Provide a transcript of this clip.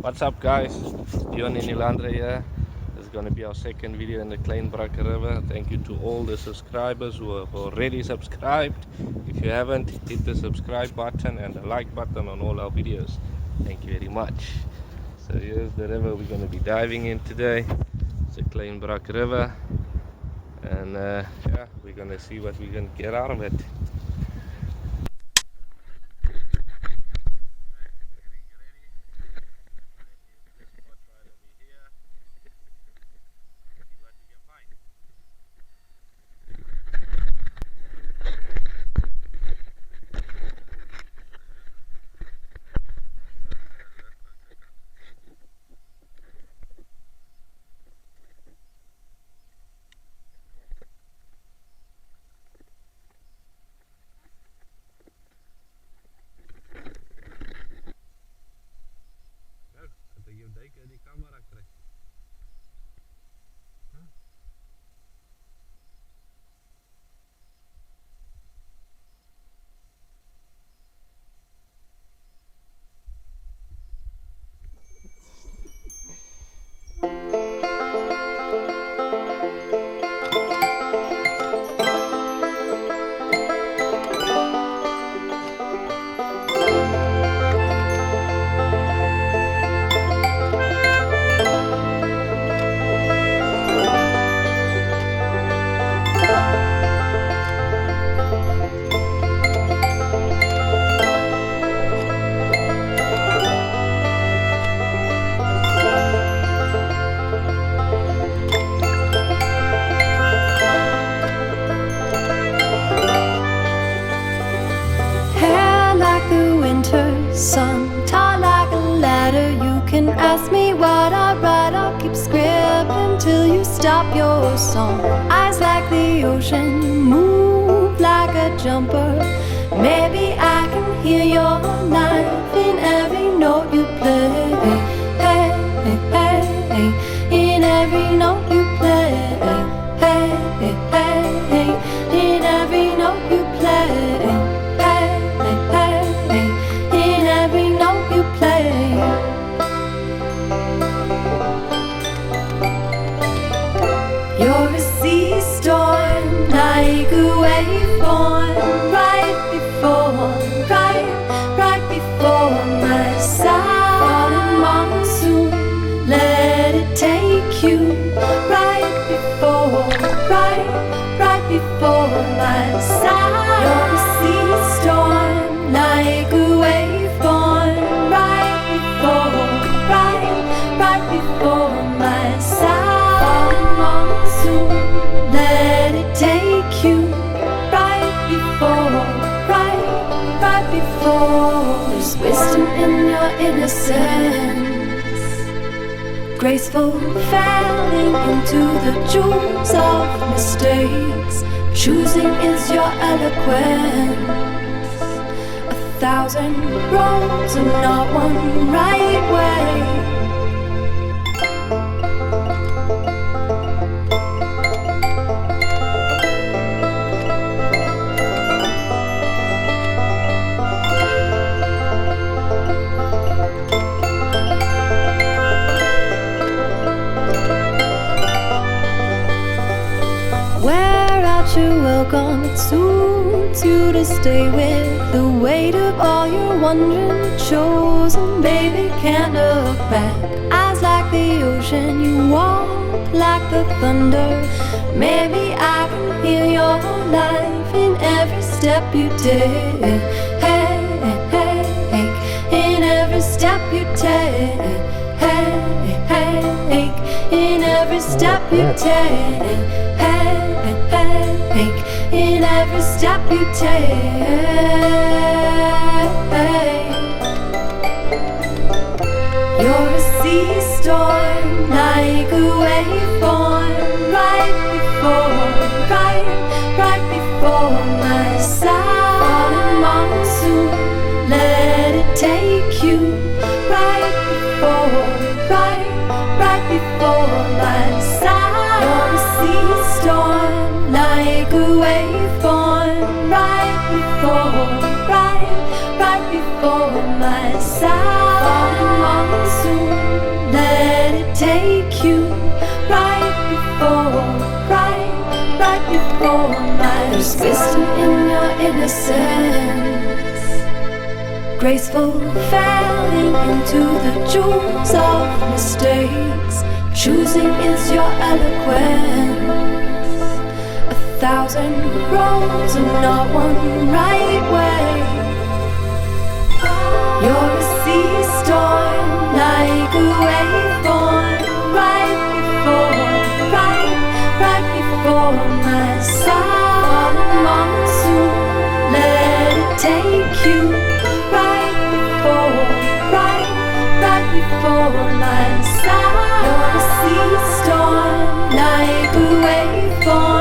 What's up, guys? Dion in Ilandra here. This is going to be our second video in the Klein Brak River. Thank you to all the subscribers who have already subscribed. If you haven't, hit the subscribe button and the like button on all our videos. Thank you very much. So here's the river we're going to be diving in today. It's the Klein Brak River, and yeah, we're going to see what we can get out of it. Die camera krijg. Sun, tall like a ladder. You can ask me what I write. I'll keep scribbling till you stop your song. Eyes like the ocean, you move like a jumper. Maybe I can hear your life in every note you play. Hey, hey, hey, hey. In every note you play. Hey, hey, hey, hey. In every note you play. You're a sea storm, like a wave born right before my side. Falling monsoon, let it take you right before my side. You're a sea storm, like a wave born right before my side. Let it take you right before. There's wisdom in your innocence, graceful falling into the jewels of mistakes. Choosing is your eloquence. 1,000 roads and not one right way. You're welcome, it suits you to stay with the weight of all your wondering chosen. Baby, can't look back. Eyes like the ocean, you walk like the thunder. Maybe I can hear your life in every step you take. Hey, hey, hey, in every step you take. Hey, hey, hey, in every step you take. Hey, in every step you take. You're a sea storm, like a wave born right before my side. Falling monsoon, let it take you right before my side. You're a sea storm, like a wave born right before my side. Falling monsoon, take you right before my There's wisdom in your innocence, graceful falling into the jewels of mistakes. Choosing is your eloquence, 1,000 roads and not one right way. You're a sea storm like a wave born right before my side. Monsoon, let it take you right before my side. You're a sea storm like a wave born